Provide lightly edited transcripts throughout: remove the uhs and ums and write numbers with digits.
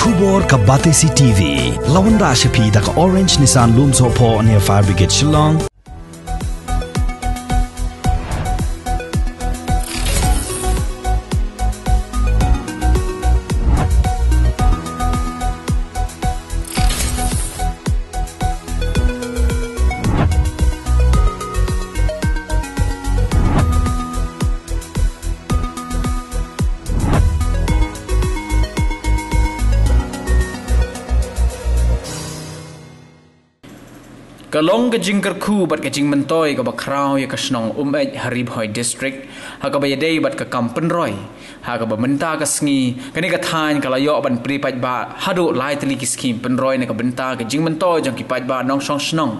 Kubor ka Batesi TV. Lawan Rashapi da ka Orange Nissan Lumso po near Fire Brigade Shillong. Kalong ke jingkar ku bat ke jing mentoy ke bakrau ya ke snong Harib Hoi district ha ke bayadei bat ke kampen roy ha ke bementa ke sngi kani ke than kala yo ban pri pat ba hadu lai tli ki skim pen roy ne ke benta ke jing mentoy jang ki pat ba nong song snong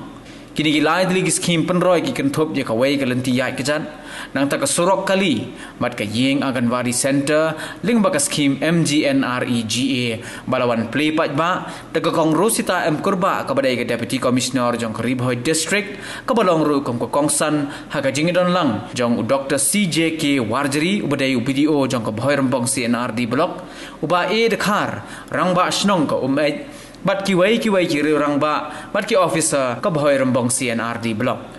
kini ki lai tli ki skim pen roy ki kan thop ya ke wei ke lenti ya ke jan nang ta ke surok kali bat ke yeng Anganwadi center ling ba ke skim MGNREGA balawan play pat ba de ke kong Rosita M Kurba ke badai ke deputy commissioner jong Harib Hoi district ke balong ru kong ko kongsan ha ke jing don lang jong Dr. CJK Warjari ubadai video jong ke Bhoi Rembong CNRD block uba e de khar rang ba snong ke bat ki wei ki rang ba bat ki officer ke Bhoi Rembong CNRD block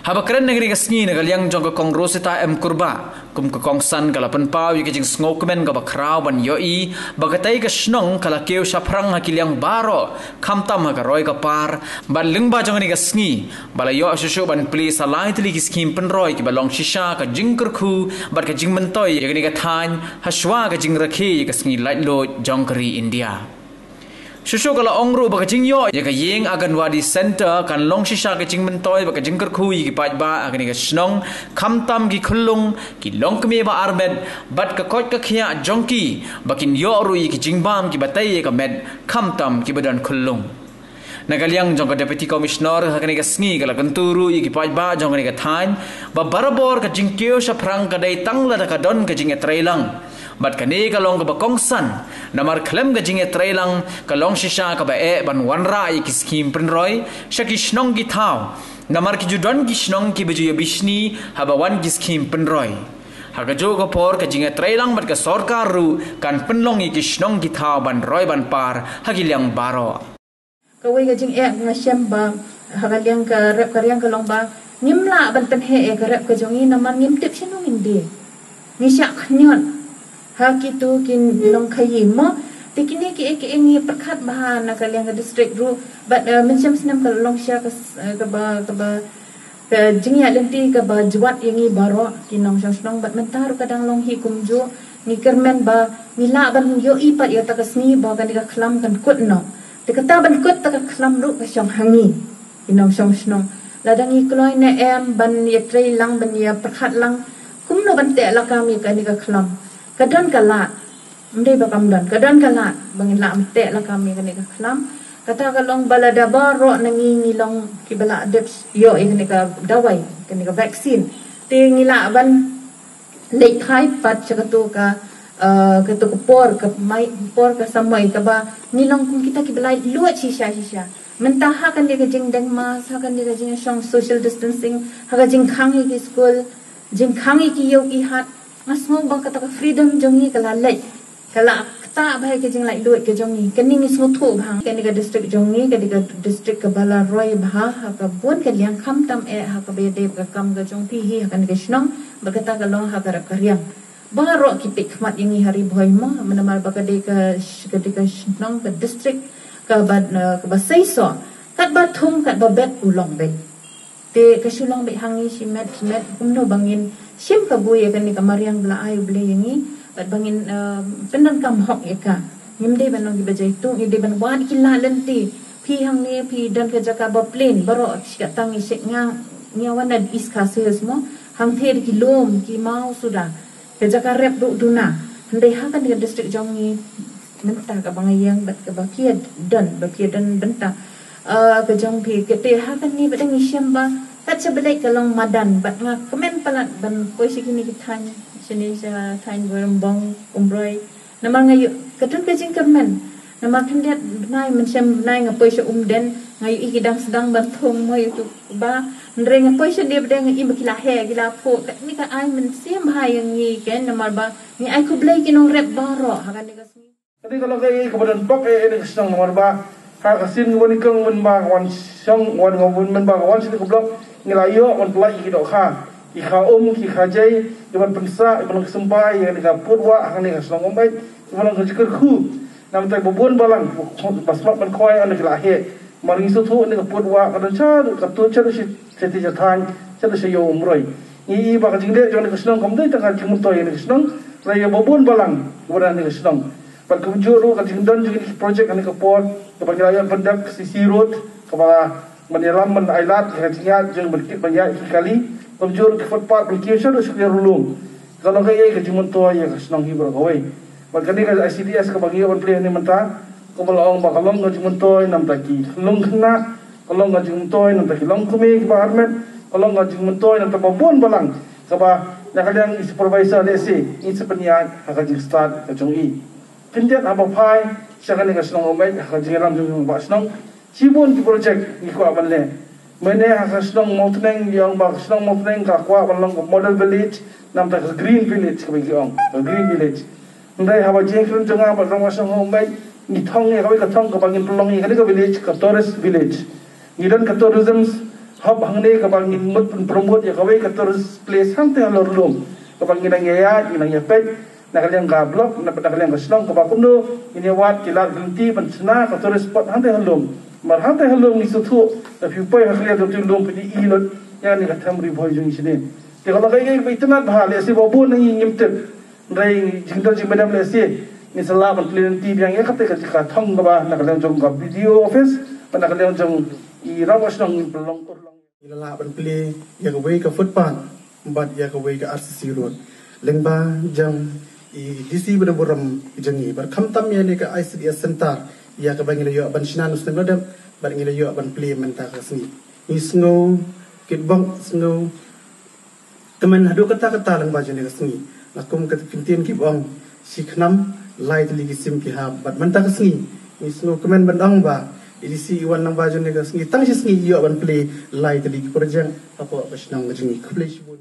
haba keren negeri kesni negal yang jong ke kong Rosita M Kurba kum ke kong san kala penpau ye jing smokeman ka bakrau ban yoi bagatai ke snong kala keu saprang ha kilyang baro khamtam ha ka roi ka par ban lingba jong ni kesni bala yo susu ban police alai tli ki skim pen roi ki balong shisha ka jing kurku bat ka jing mentoy ye ni ka than haswa ka jing rakhi ka sngi light lo jong kari India Susu kalau ongru baka jing yo ya ka yeng Anganwadi center kan long shisha ka jing mentoy baka jing kerkhu yi ki pat ba agani ka snong khamtam ki khulung ki long kme ba armed bat ka kot ka khia jongki bakin yo ru yi ki jing bam ki batai ka med khamtam ki badan khulung Nagaliang jong ka deputy commissioner hakani ka sngi kala kanturu yi ki pat ba jong ka thain ba barabor ka jing kyo sa prang ka dai tangla ka don ka jing trailang bat kani kalong ka bakongsan namar klem ka jinge trailang kalong shisha ka ba e ban wanra i ki skim prenroy shaki snong ki thau namar ki judon ki snong ki beju bishni haba wan ki skim prenroy haga jo ka por ka jinge trailang bat ka sarkar ru kan penlong i ki snong ki thau ban roy ban par hagilyang baro ka wei ka jing e ngasem ba hagilyang ka rep karyang kalong ba nimla ban pen he e ka rep ka jongi namar ngim tip sinong indi ngisya khnyon hak itu kin long khayi mo tikini ki ngi prakhat bahan na kalyang district ru but mencam senam ka long sha ka ba jingya lenti ka ba juat yangi baro kinong song but mentar kadang long hi kumjo ni kermen ba mila ban yo ipat ya takasni ba kan ka khlam kan kut no tikata ban kut ta ka khlam ru ka song hangi kinong song ladang i kloi na em ban ya trei lang ban ya prakhat lang kumno ban te la kami ka ni ka khlam kadon kalat mde bakam don kadon kalat bangin la amte la kami kani ka khlam kata kalong balada baro nangi ngilong ki bala deps yo ikani ka dawai kani ka vaccine te ngila ban lek khai pat chakatu ka katu ko por ka mai por ka samai ka ba ngilong kum kita ki bala luat shisha mentaha kan dia ka jing deng mas ha kan dia ka jing song social distancing ha ka jing khangi ki school jing khangi ki yo ki hat Masmo bang kata ka freedom jongi kala lek kala ta bhai ke jing lai duit ke jongi kani ni smo thu bhang kani ka district jongi ka district ka bala roi bha ha ka bon ka liang kham tam e ha ka be de ka kam ga jong pi hi ha kan ke snong ba kata ka long ha ka karyang ba ro ki pik mat yangi Harib Hoi mo menamal ba ka de ka snong ka district ka ba sei so kat ba thum kat ba bet ulong be te ka shulong be hangi si met kumno bangin sim ka buya kan ni kamariang bla ayu ble yangi bat bangin penan kam hok ya ka nimde banong gibajai tu ngide ban wad kila lenti pi hang ni pi dan ka jaka ba plane baro sika tangi sik nyawan ad iska mo hang ther ki lom ki mau sudah ka jaka rep duna ndai ha kan di district jongi menta ka bangayang bat ka bakia dan benta ka jong pi ke te ha kan ni badang isyam ba kat sebelai kalong madan bat nga kemen palat ban koi sikini kitan sini sa tain Rembong umroi namar ngayu katun kajing kemen namar thendiat nai mencem nai ngapoi sa den ngayu ikidang sedang bantung mo itu ba ndre ngapoi sa dia bedang i bakila he gila po ni ka ai men sim hai yang ni ken namar ba ni ai ku blai kinong rep baro hakan ni Jadi kalau kayak kemudian bak ini kesenang nomor bah, hak asin wan ikeng wan bah wan song wan wan bah wan sini keblok ngelayo wan pelai kita kha, ikha kijai, iban pensa, iban kesempai, yang nika purwa, yang nika kesenang omai, iban kejiker khu, nampak bubun balang, pasmak man koi ane kelahe, maring sutu nika purwa, kadang car, katun car si seti jatan, car si yo umroy, ini bak jingde jangan kesenang kamdai tengah jingmutoy ane kesenang, raya bubun balang, iban ane kesenang. Pada kebujuru kajingdan juga projek ane kapor kepada rakyat pendak sisi road kepada menyelam menailat kajingat jeng berkit banyak kali kebujuru ke footpath berkit sudah sekian rulung kalau kaya kajingan tua ya kesenang hibar kawai pada ni kaj ICDS kebagi orang pelih ni mentah kebalong bakalong kajingan tua nam taki long kena kalong kajingan tua nam taki long kumi kebaharmet kalong kajingan tua nam tababon balang kepada nak kalian supervisor lesi ini sebenarnya kajing start kajong i Kendiat apa pai, sekarang ni kesenang omai, kajian jung basnong, cibun di projek ni kuat balik. Mana kesenang mountain yang kesenang mountain kakwa balang model village, nam tak green village kebagi orang, green village. Ndai hawa jengkron jengah balang kesenang omai, ni thong ni kebagi thong kebagi pelong ni kebagi village, tourist village. Ni dan tourism hub hangne kebagi mut promote ya kebagi tourist place hang teh alor lom, kebagi nang ya, nang ya pet. Nak kalian gablok, nak kalian kesenang kebakundo, ini wat kilat genti pensena ketua spot hantai halum, mar hantai halum ni suatu, tapi upaya kalian tu lom pedi ilot yang ni kata meri boy jung sini. Jadi kalau kaya itu nak bahal, esi babu ni nyimtep, dari jingdal jingmadam lesi, ni salah penelitian TV yang kata ketika thong kaba, nak kalian jung kab video office, nak kalian jung irawas nong pelong kurlang. Ilalah penelitian yang kawai ke footpath, bat yang kawai ke RCC road, lengba jang DC berburam jengi berkam tam ya ni ke ICDS center ya ke bangi layo ban sinan usna ngadam ban ngi layo ban play menta kasni ni snow kitbang snow teman hadu kata-kata lang ba jeni kasni lakum kat kintin ki bang siknam light ligi sim ki ha bat menta kasni ni snow kemen bandang ba DC iwan nang ba jeni kasni tang sisni yo ban play light ligi project apa basnang jengi kuplay shibun